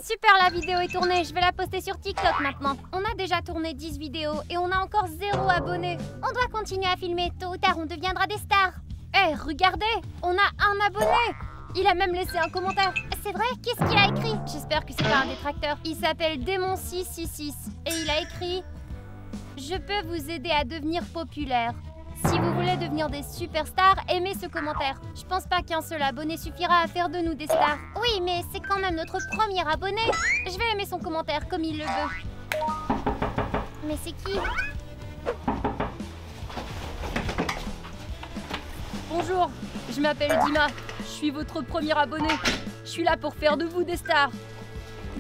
Super, la vidéo est tournée. Je vais la poster sur TikTok maintenant. On a déjà tourné 10 vidéos et on a encore 0 abonnés. On doit continuer à filmer. Tôt ou tard, on deviendra des stars. Eh, regardez, on a un abonné. Il a même laissé un commentaire. C'est vrai? Qu'est-ce qu'il a écrit? J'espère que c'est pas un détracteur. Il s'appelle Démon666 et il a écrit « Je peux vous aider à devenir populaire. Si vous voulez devenir des superstars, aimez ce commentaire. Je pense pas qu'un seul abonné suffira à faire de nous des stars. Oui, mais c'est quand même notre premier abonné. Je vais aimer son commentaire comme il le veut. Mais c'est qui? Bonjour, je m'appelle Dima. Je suis votre premier abonné. Je suis là pour faire de vous des stars.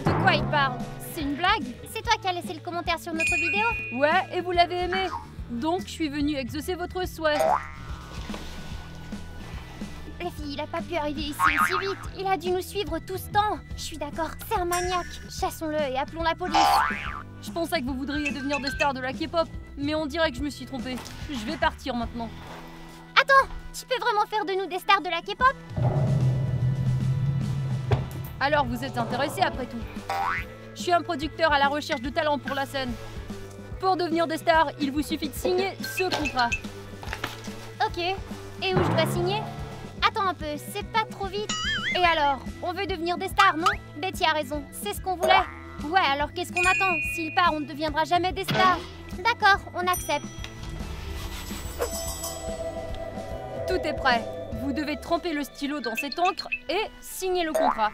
De quoi il parle? C'est une blague? C'est toi qui as laissé le commentaire sur notre vidéo? Ouais, et vous l'avez aimé. Donc, je suis venue exaucer votre souhait. Les filles, il a pas pu arriver ici aussi vite. Il a dû nous suivre tout ce temps. Je suis d'accord, c'est un maniaque. Chassons-le et appelons la police. Je pensais que vous voudriez devenir des stars de la K-pop, mais on dirait que je me suis trompée. Je vais partir maintenant. Attends, tu peux vraiment faire de nous des stars de la K-pop? Alors, vous êtes intéressé après tout? Je suis un producteur à la recherche de talents pour la scène. Pour devenir des stars, il vous suffit de signer ce contrat. Ok, et où je dois signer? Attends un peu, c'est pas trop vite. Et alors, on veut devenir des stars, non? Betty a raison, c'est ce qu'on voulait. Ouais, alors qu'est-ce qu'on attend? S'il part, on ne deviendra jamais des stars. D'accord, on accepte. Tout est prêt. Vous devez tremper le stylo dans cette encre et signer le contrat.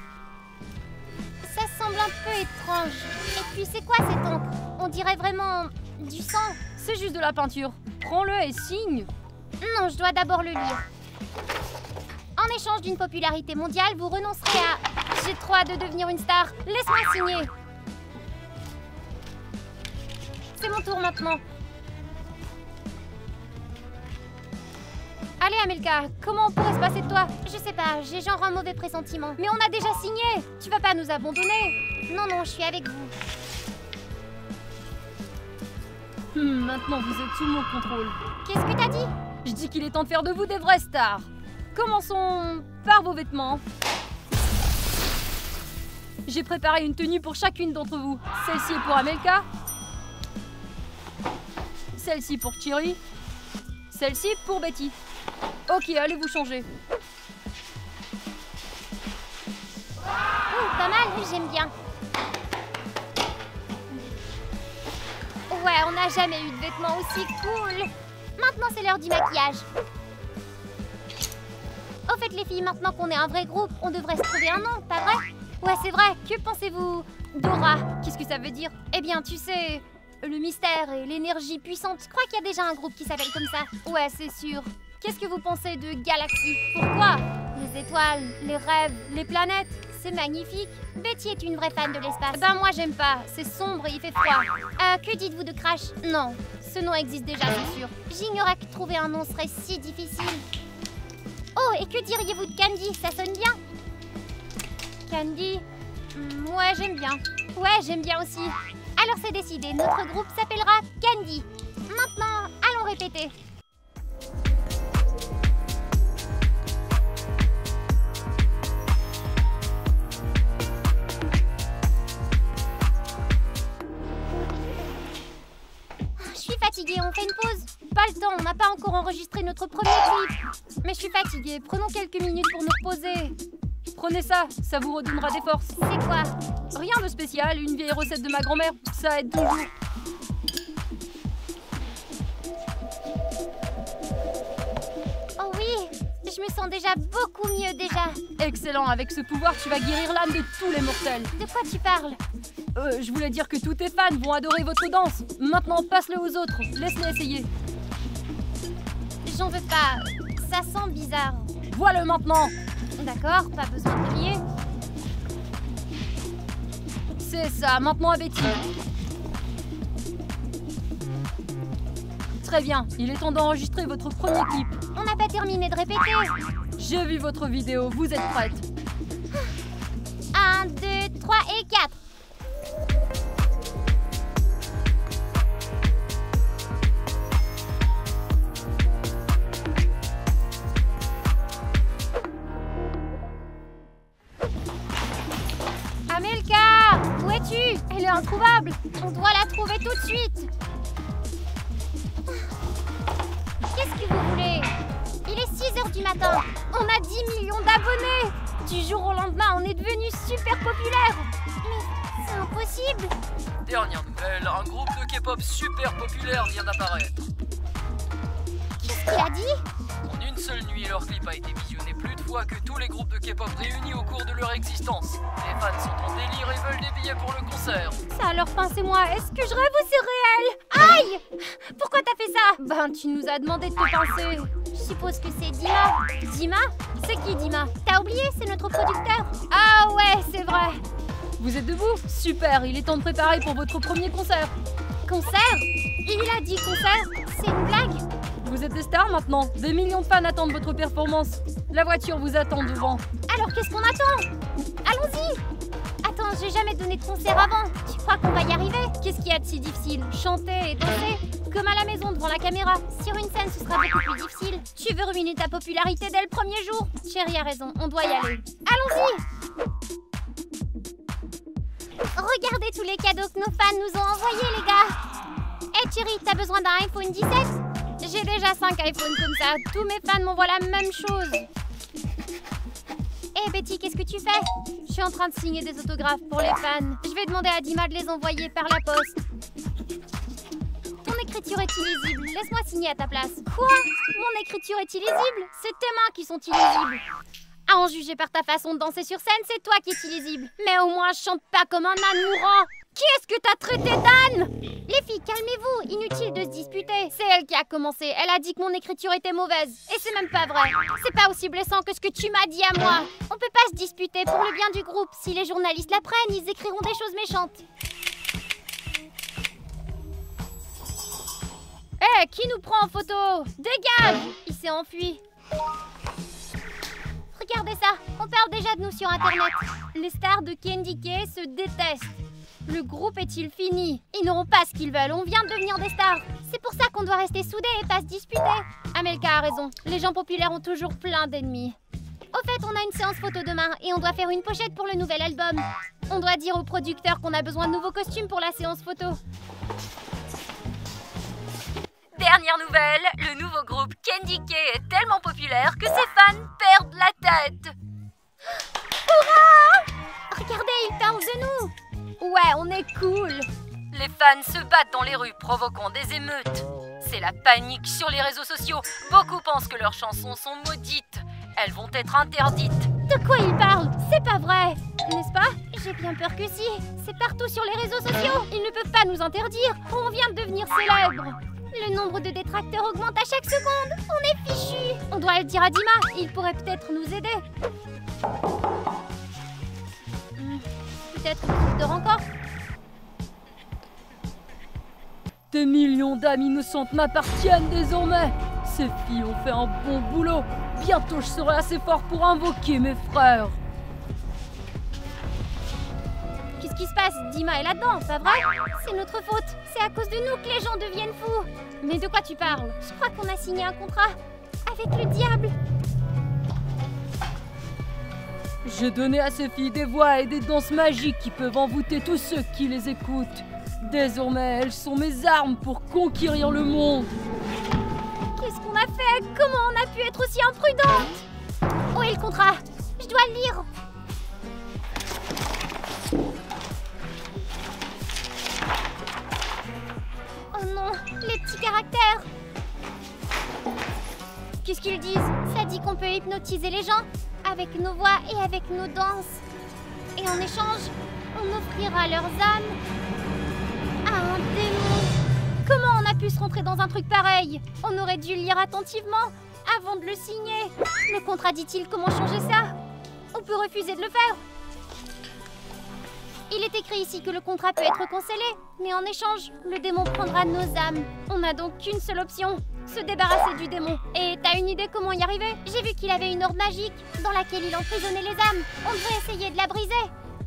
Ça semble un peu étrange. Et puis c'est quoi cette encre? On dirait vraiment du sang. C'est juste de la peinture. Prends-le et signe. Non, je dois d'abord le lire. En échange d'une popularité mondiale, vous renoncerez à... J'ai trop hâte de devenir une star. Laisse-moi signer. C'est mon tour maintenant. Allez Amelka, comment on pourrait se passer de toi? Je sais pas, j'ai genre un mauvais pressentiment. Mais on a déjà signé. Tu vas pas nous abandonner? Non, non, je suis avec vous. Maintenant vous êtes sous mon contrôle. Qu'est-ce que t'as dit? Je dis qu'il est temps de faire de vous des vraies stars. Commençons par vos vêtements. J'ai préparé une tenue pour chacune d'entre vous. Celle-ci est pour Amelka. Celle-ci pour Chiri. Celle-ci pour Betty. Ok, allez vous changer. Pas mal, j'aime bien. Ouais, on n'a jamais eu de vêtements aussi cool. Maintenant, c'est l'heure du maquillage. Au fait, les filles, maintenant qu'on est un vrai groupe, on devrait se trouver un nom, pas vrai? Ouais, c'est vrai. Que pensez-vous? Dora, qu'est-ce que ça veut dire? Eh bien, tu sais, le mystère et l'énergie puissante. Je crois qu'il y a déjà un groupe qui s'appelle comme ça. Ouais, c'est sûr. Qu'est-ce que vous pensez de galaxie? Pourquoi? Les étoiles, les rêves, les planètes, c'est magnifique. Betty est une vraie fan de l'espace. Ben moi j'aime pas, c'est sombre et il fait froid. Que dites-vous de Crash? Non, ce nom existe déjà, c'est sûr. J'ignorais que trouver un nom serait si difficile. Oh, et que diriez-vous de Candy? Ça sonne bien. Candy? Ouais, j'aime bien. Ouais, j'aime bien aussi. Alors c'est décidé, notre groupe s'appellera Candy. Maintenant, allons répéter. Fatiguée, on fait une pause? Pas le temps, on n'a pas encore enregistré notre premier clip. Mais je suis fatiguée, prenons quelques minutes pour nous reposer. Prenez ça, ça vous redonnera des forces. C'est quoi? Rien de spécial, une vieille recette de ma grand-mère, ça aide toujours. Oh oui, je me sens déjà beaucoup mieux déjà. Excellent, avec ce pouvoir, tu vas guérir l'âme de tous les mortels. De quoi tu parles? Je voulais dire que tous tes fans vont adorer votre danse. Maintenant, passe-le aux autres. Laisse-les essayer. J'en veux pas. Ça sent bizarre. Voilà maintenant. D'accord, pas besoin de crier. C'est ça, maintenant à Betty. Très bien, il est temps d'enregistrer votre premier clip. On n'a pas terminé de répéter. J'ai vu votre vidéo, vous êtes prête? 1, 2, 3 et 4. Amelka! introuvable. On doit la trouver tout de suite. Qu'est-ce que vous voulez? Il est 6 h du matin. On a 10 millions d'abonnés. Du jour au lendemain, on est devenu super populaire. Mais c'est impossible. Dernière nouvelle, un groupe de K-pop super populaire vient d'apparaître. Qu'est-ce qu'il a dit? En une seule nuit, leur clip a été visionné plus de fois que tous les groupes de K-pop réunis au cours de leur existence. Les fans sont en délire et veulent des billets pour le concert. Ça alors, pincez-moi. Est-ce que je rêve ou c'est réel? Aïe! Pourquoi t'as fait ça? Ben, tu nous as demandé de te pincer. Je suppose que c'est Dima. Dima? C'est qui, Dima? T'as oublié, c'est notre producteur. Ah ouais, c'est vrai. Vous êtes debout? Super, il est temps de préparer pour votre premier concert. Concert? Il a dit concert? C'est une blague? Vous êtes des stars maintenant. Des millions de fans attendent votre performance. La voiture vous attend devant. Alors qu'est-ce qu'on attend? Allons-y! Attends, j'ai jamais donné de concert avant. Tu crois qu'on va y arriver? Qu'est-ce qu'il y a de si difficile? Chanter et danser? Comme à la maison devant la caméra. Sur une scène, ce sera beaucoup plus difficile. Tu veux ruiner ta popularité dès le premier jour? Chérie a raison, on doit y aller. Allons-y! Regardez tous les cadeaux que nos fans nous ont envoyés, les gars! Hé chérie, t'as besoin d'un iPhone 17? J'ai déjà 5 iPhones comme ça. Tous mes fans m'envoient la même chose. Hé Betty, qu'est-ce que tu fais? Je suis en train de signer des autographes pour les fans. Je vais demander à Dima de les envoyer par la poste. Ton écriture est illisible. Laisse-moi signer à ta place. Quoi? Mon écriture est illisible? C'est tes mains qui sont illisibles. À en juger par ta façon de danser sur scène, c'est toi qui es illisible. Mais au moins, je chante pas comme un âne mourant. Qui est-ce que t'as traité d'âne? Les filles, calmez-vous. Inutile de se disputer. C'est elle qui a commencé. Elle a dit que mon écriture était mauvaise. Et c'est même pas vrai. C'est pas aussi blessant que ce que tu m'as dit à moi. On peut pas se disputer pour le bien du groupe. Si les journalistes l'apprennent, ils écriront des choses méchantes. Hé, qui nous prend en photo? Dégage! Il s'est enfui. Regardez ça, on parle déjà de nous sur Internet. Les stars de KNDK se détestent. Le groupe est-il fini? Ils n'auront pas ce qu'ils veulent, on vient de devenir des stars. C'est pour ça qu'on doit rester soudés et pas se disputer. Amelka a raison, les gens populaires ont toujours plein d'ennemis. Au fait, on a une séance photo demain et on doit faire une pochette pour le nouvel album. On doit dire au producteur qu'on a besoin de nouveaux costumes pour la séance photo. Dernière nouvelle, le nouveau groupe KNDK est tellement populaire que ses fans perdent la tête. Hurrah! Regardez, ils parlent de nous. Ouais, on est cool. Les fans se battent dans les rues, provoquant des émeutes. C'est la panique sur les réseaux sociaux. Beaucoup pensent que leurs chansons sont maudites. Elles vont être interdites. De quoi ils parlent? C'est pas vrai, n'est-ce pas? J'ai bien peur que si. C'est partout sur les réseaux sociaux. Ils ne peuvent pas nous interdire. On vient de devenir célèbres. Le nombre de détracteurs augmente à chaque seconde. On est fichus. On doit le dire à Dima. Il pourrait peut-être nous aider. Peut-être qu'il dort encore. Des millions d'âmes innocentes m'appartiennent désormais. Ces filles ont fait un bon boulot. Bientôt je serai assez fort pour invoquer mes frères. Qu'est-ce qui se passe? Dima est là-dedans, pas vrai? C'est notre faute. C'est à cause de nous que les gens deviennent fous. Mais de quoi tu parles? Je crois qu'on a signé un contrat avec le diable. J'ai donné à ces filles des voix et des danses magiques qui peuvent envoûter tous ceux qui les écoutent. Désormais, elles sont mes armes pour conquérir le monde. Qu'est-ce qu'on a fait? Comment on a pu être aussi imprudente? Où est le contrat? Je dois le lire. Oh non, les petits caractères. Qu'est-ce qu'ils disent? Ça dit qu'on peut hypnotiser les gens avec nos voix et avec nos danses. Et en échange, on offrira leurs âmes à un démon. Comment on a pu se rentrer dans un truc pareil? On aurait dû lire attentivement avant de le signer. Le contrat dit-il comment changer ça? On peut refuser de le faire. Il est écrit ici que le contrat peut être cancellé, mais en échange, le démon prendra nos âmes. On n'a donc qu'une seule option, se débarrasser du démon. Et t'as une idée comment y arriver? J'ai vu qu'il avait une orbe magique dans laquelle il emprisonnait les âmes. On devrait essayer de la briser.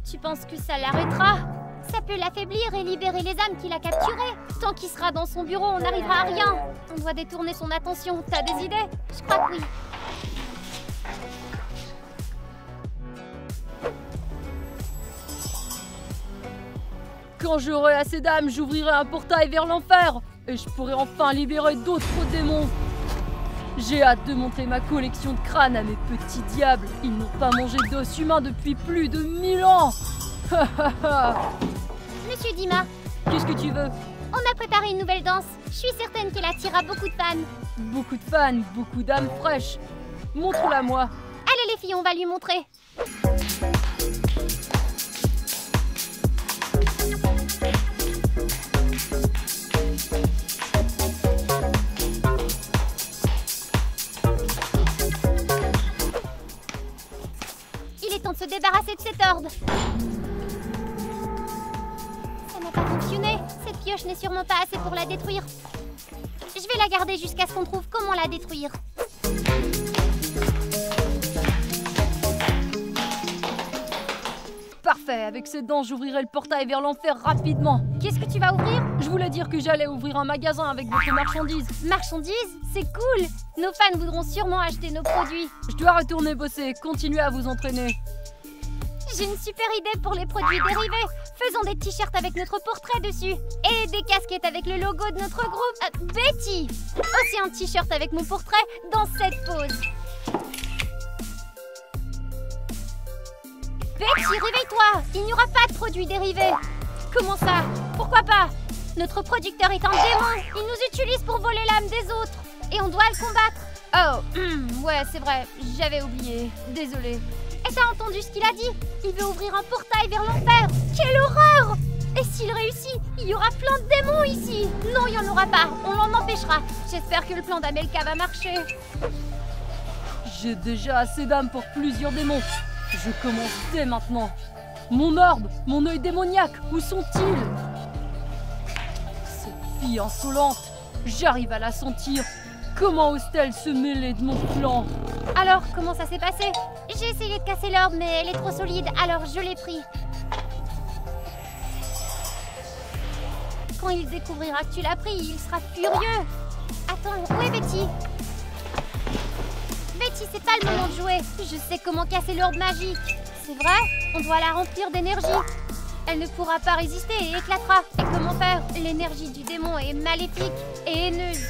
Tu penses que ça l'arrêtera? Ça peut l'affaiblir et libérer les âmes qu'il a capturées. Tant qu'il sera dans son bureau, on n'arrivera à rien. On doit détourner son attention. T'as des idées? Je crois que oui. Quand j'aurai assez d'âme, j'ouvrirai un portail vers l'enfer et je pourrai enfin libérer d'autres démons. J'ai hâte de montrer ma collection de crânes à mes petits diables. Ils n'ont pas mangé d'os humain depuis plus de 1000 ans. Monsieur Dima, Qu'est-ce que tu veux? on a préparé une nouvelle danse. Je suis certaine qu'elle attirera beaucoup de fans. Beaucoup de fans, beaucoup d'âmes fraîches. Montre-la moi. Allez les filles, on va lui montrer. Il est temps de se débarrasser de cet ordre. Ça n'a pas fonctionné. Cette pioche n'est sûrement pas assez pour la détruire. Je vais la garder jusqu'à ce qu'on trouve comment la détruire. Parfait, avec ces dents, j'ouvrirai le portail vers l'enfer rapidement. Qu'est-ce que tu vas ouvrir? Je voulais dire que j'allais ouvrir un magasin avec votre marchandises. Marchandises? C'est cool! Nos fans voudront sûrement acheter nos produits. Je dois retourner bosser, continuez à vous entraîner. J'ai une super idée pour les produits dérivés. Faisons des t-shirts avec notre portrait dessus. Et des casquettes avec le logo de notre groupe. Betty! Aussi un t-shirt avec mon portrait dans cette pose. Betty, réveille-toi! Il n'y aura pas de produits dérivés. Comment ça? Pourquoi pas? Notre producteur est un démon. Il nous utilise pour voler l'âme des autres. Et on doit le combattre. Oh, ouais, c'est vrai. J'avais oublié. Désolée. Et t'as entendu ce qu'il a dit? Il veut ouvrir un portail vers l'enfer. Quelle horreur! Et s'il réussit, il y aura plein de démons ici. Non, il n'y en aura pas. On l'en empêchera. J'espère que le plan d'Amelka va marcher. J'ai déjà assez d'âme pour plusieurs démons. Je commence dès maintenant. Mon orbe, mon œil démoniaque, où sont-ils? Cette fille insolente, j'arrive à la sentir. Comment ose-t-elle se mêler de mon plan? Alors, comment ça s'est passé? J'ai essayé de casser l'orbe, mais elle est trop solide, alors je l'ai pris. Quand il découvrira que tu l'as pris, il sera furieux. Attends, où est Betty? Betty, c'est pas le moment de jouer. Je sais comment casser l'orbe magique. C'est vrai? On doit la remplir d'énergie. Elle ne pourra pas résister et éclatera. Et comment faire? L'énergie du démon est maléfique et haineuse.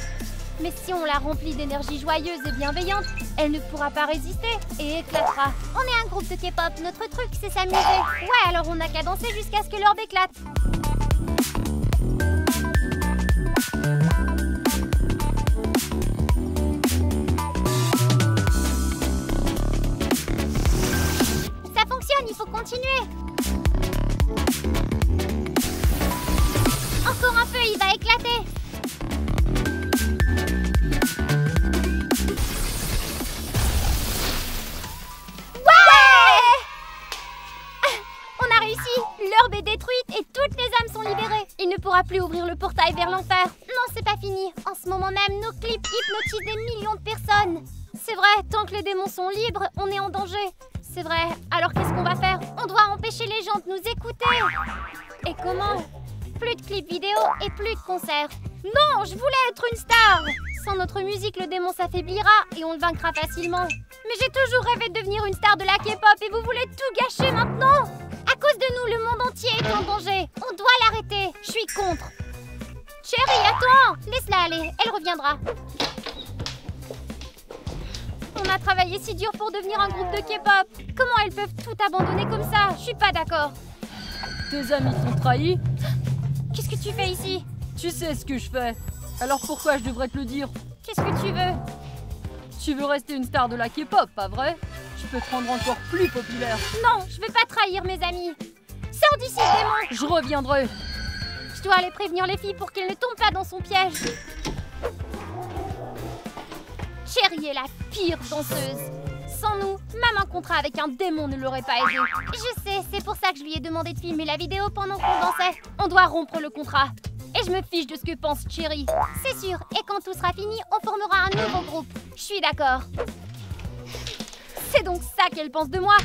Mais si on la remplit d'énergie joyeuse et bienveillante, elle ne pourra pas résister et éclatera. On est un groupe de K-pop, notre truc c'est s'amuser. Ouais, alors on n'a qu'à danser jusqu'à ce que l'orbe éclate. Ça fonctionne, il faut continuer. Encore un peu, il va éclater. L'orbe est détruite et toutes les âmes sont libérées. Il ne pourra plus ouvrir le portail vers l'enfer. Non, c'est pas fini. En ce moment même, nos clips hypnotisent des millions de personnes. C'est vrai, tant que les démons sont libres, on est en danger. C'est vrai, alors qu'est-ce qu'on va faire? On doit empêcher les gens de nous écouter. Et comment? Plus de clips vidéo et plus de concerts. Non, je voulais être une star. Sans notre musique, le démon s'affaiblira et on le vaincra facilement. Mais j'ai toujours rêvé de devenir une star de la K-pop et vous voulez tout gâcher maintenant? À cause de nous, le monde entier est en danger. On doit l'arrêter. Je suis contre. Chérie, attends. Laisse-la aller. Elle reviendra. On a travaillé si dur pour devenir un groupe de K-pop. Comment elles peuvent tout abandonner comme ça? Je suis pas d'accord. Tes amis t'ont trahi? Qu'est-ce que tu fais ici? Tu sais ce que je fais. Alors pourquoi je devrais te le dire? Qu'est-ce que tu veux? Tu veux rester une star de la K-pop, pas vrai? Je peux te rendre encore plus populaire. Non, je veux pas trahir mes amis. Sors d'ici, démon! Je reviendrai. Je dois aller prévenir les filles pour qu'elles ne tombent pas dans son piège. Cherry est la pire danseuse. Sans nous, même un contrat avec un démon ne l'aurait pas aidé. Je sais, c'est pour ça que je lui ai demandé de filmer la vidéo pendant qu'on dansait. On doit rompre le contrat. Et je me fiche de ce que pense Cherry. C'est sûr, et quand tout sera fini, on formera un nouveau groupe. Je suis d'accord. C'est donc ça qu'elles pensent de moi.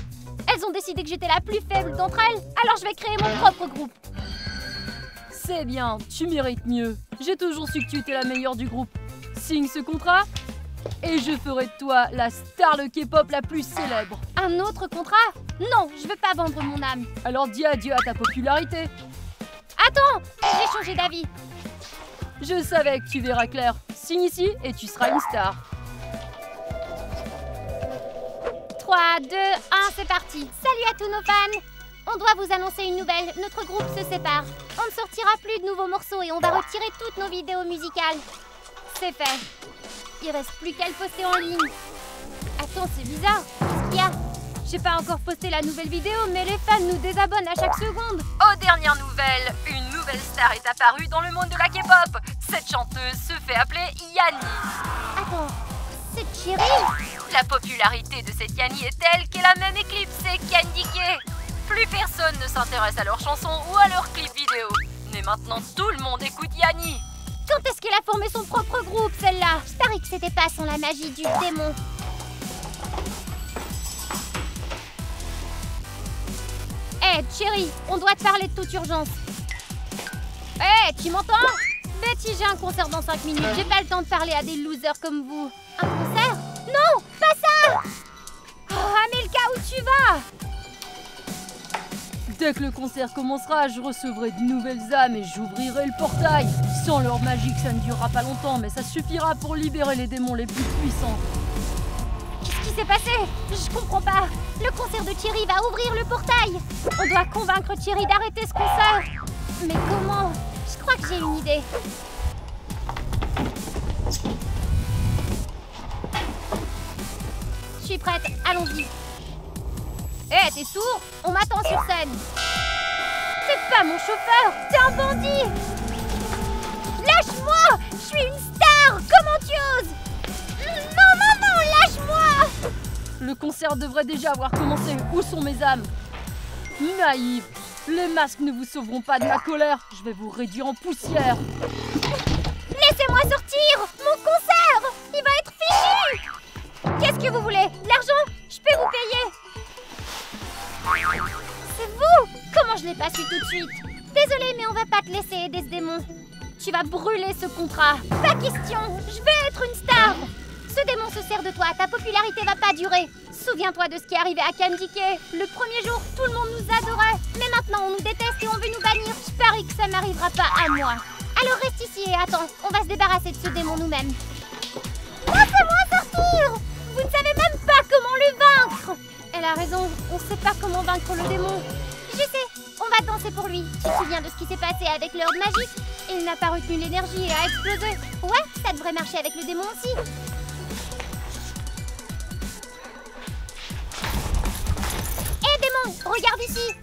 Elles ont décidé que j'étais la plus faible d'entre elles, alors je vais créer mon propre groupe. C'est bien, tu mérites mieux. J'ai toujours su que tu étais la meilleure du groupe. Signe ce contrat et je ferai de toi la star de K-pop la plus célèbre. Un autre contrat? Non, je veux pas vendre mon âme. Alors dis adieu à ta popularité. Attends, j'ai changé d'avis. Je savais que tu verras clair. Signe ici et tu seras une star. 3, 2, 1, c'est parti. Salut à tous nos fans. On doit vous annoncer une nouvelle. Notre groupe se sépare. On ne sortira plus de nouveaux morceaux et on va retirer toutes nos vidéos musicales. C'est fait. Il reste plus qu'à le poster en ligne. Attends, c'est bizarre. Qu'est-ce qu'il y a? J'ai pas encore posté la nouvelle vidéo, mais les fans nous désabonnent à chaque seconde. Aux dernières nouvelles, une nouvelle star est apparue dans le monde de la K-pop. Cette chanteuse se fait appeler Yanni. Attends, c'est Cherry? La popularité de cette Yanni est telle qu'elle a même éclipsé Candy K. Plus personne ne s'intéresse à leurs chansons ou à leurs clips vidéo. Mais maintenant, tout le monde écoute Yanni. Quand est-ce qu'elle a formé son propre groupe, celle-là? Je parie que c'était pas sans la magie du démon. Hé, Cherry, on doit te parler de toute urgence. Hé, tu m'entends? Betty, j'ai un concert dans 5 minutes. J'ai pas le temps de parler à des losers comme vous. Un concert? Non, pas ça! Oh, Amelka, où tu vas? Dès que le concert commencera, je recevrai de nouvelles âmes et j'ouvrirai le portail. Sans leur magie, ça ne durera pas longtemps, mais ça suffira pour libérer les démons les plus puissants. Qu'est-ce qui s'est passé? Je comprends pas. Le concert de Cherry va ouvrir le portail. On doit convaincre Cherry d'arrêter ce concert. Mais comment? Je crois que j'ai une idée. Je suis prête, allons-y. Hé, t'es sourd? On m'attend sur scène. C'est pas mon chauffeur, t'es un bandit. Lâche-moi! Je suis une star! Comment tu oses? Non, lâche-moi! Le concert devrait déjà avoir commencé. Où sont mes âmes? Naïve! Les masques ne vous sauveront pas de ma colère. Je vais vous réduire en poussière. Laissez-moi sortir! Mon concert! Il va être fini! Qu'est-ce que vous voulez? L'argent? Je peux vous payer! C'est vous? Comment je l'ai pas su tout de suite? Désolée, mais on va pas te laisser aider ce démon. Tu vas brûler ce contrat. Pas question! Je vais être une star! Ce démon se sert de toi, ta popularité va pas durer. Souviens-toi de ce qui est arrivé à Candy K. Le premier jour, tout le monde nous adorait. Mais maintenant, on nous déteste et on veut nous bannir. Je parie que ça n'arrivera pas à moi. Alors reste ici et attends, on va se débarrasser de ce démon nous-mêmes. Laissez-moi sortir! Vous ne savez même pas comment le vaincre! Elle a raison, on sait pas comment vaincre le démon. Je sais, on va danser pour lui. Tu te souviens de ce qui s'est passé avec l'herbe magique? Il n'a pas retenu l'énergie et a explosé. Ouais, ça devrait marcher avec le démon aussi. Hé démon, regarde ici!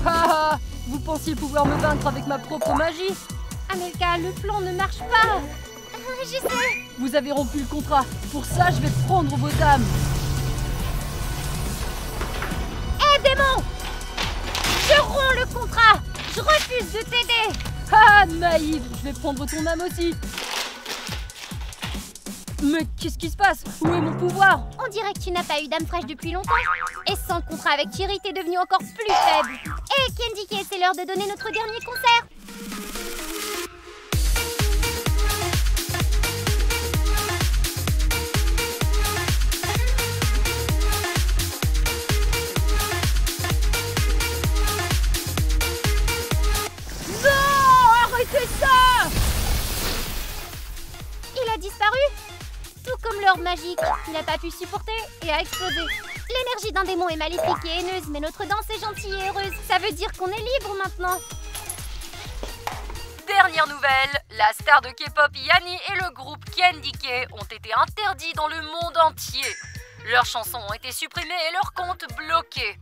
Ah, vous pensiez pouvoir me vaincre avec ma propre magie? Amelka, le plan ne marche pas. Je sais. Vous avez rompu le contrat. Pour ça, je vais prendre vos âmes. Hé démon! Je romps le contrat! Je refuse de t'aider! Ah, naïve! Je vais prendre ton âme aussi. Mais qu'est-ce qui se passe? Où est mon pouvoir? On dirait que tu n'as pas eu d'âme fraîche depuis longtemps. Et sans le contrat avec Cherry, t'es devenu encore plus faible. Et Candy K, c'est l'heure de donner notre dernier concert. Non! Arrêtez ça! Il a disparu. Tout comme l'orbe magique. Il n'a pas pu supporter et a explosé. L'énergie d'un démon est maléfique et haineuse, mais notre danse est gentille et heureuse. Ça veut dire qu'on est libre maintenant. Dernière nouvelle, la star de K-pop Yanni et le groupe Candy K ont été interdits dans le monde entier. Leurs chansons ont été supprimées et leurs comptes bloqués.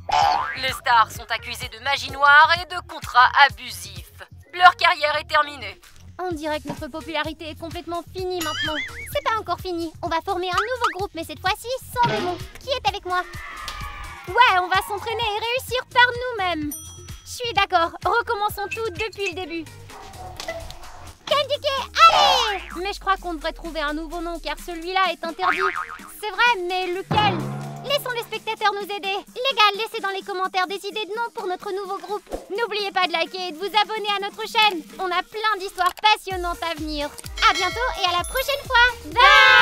Les stars sont accusées de magie noire et de contrats abusifs. Leur carrière est terminée. On dirait que notre popularité est complètement finie maintenant. C'est pas encore fini. On va former un nouveau groupe, mais cette fois-ci sans démon. Qui est avec moi? Ouais, on va s'entraîner et réussir par nous-mêmes. Je suis d'accord. Recommençons tout depuis le début. Candy K, allez! Mais je crois qu'on devrait trouver un nouveau nom car celui-là est interdit. C'est vrai, mais lequel? Laissons les spectateurs nous aider. Les gars, laissez dans les commentaires des idées de noms pour notre nouveau groupe. N'oubliez pas de liker et de vous abonner à notre chaîne. On a plein d'histoires passionnantes à venir. À bientôt et à la prochaine fois. Bye!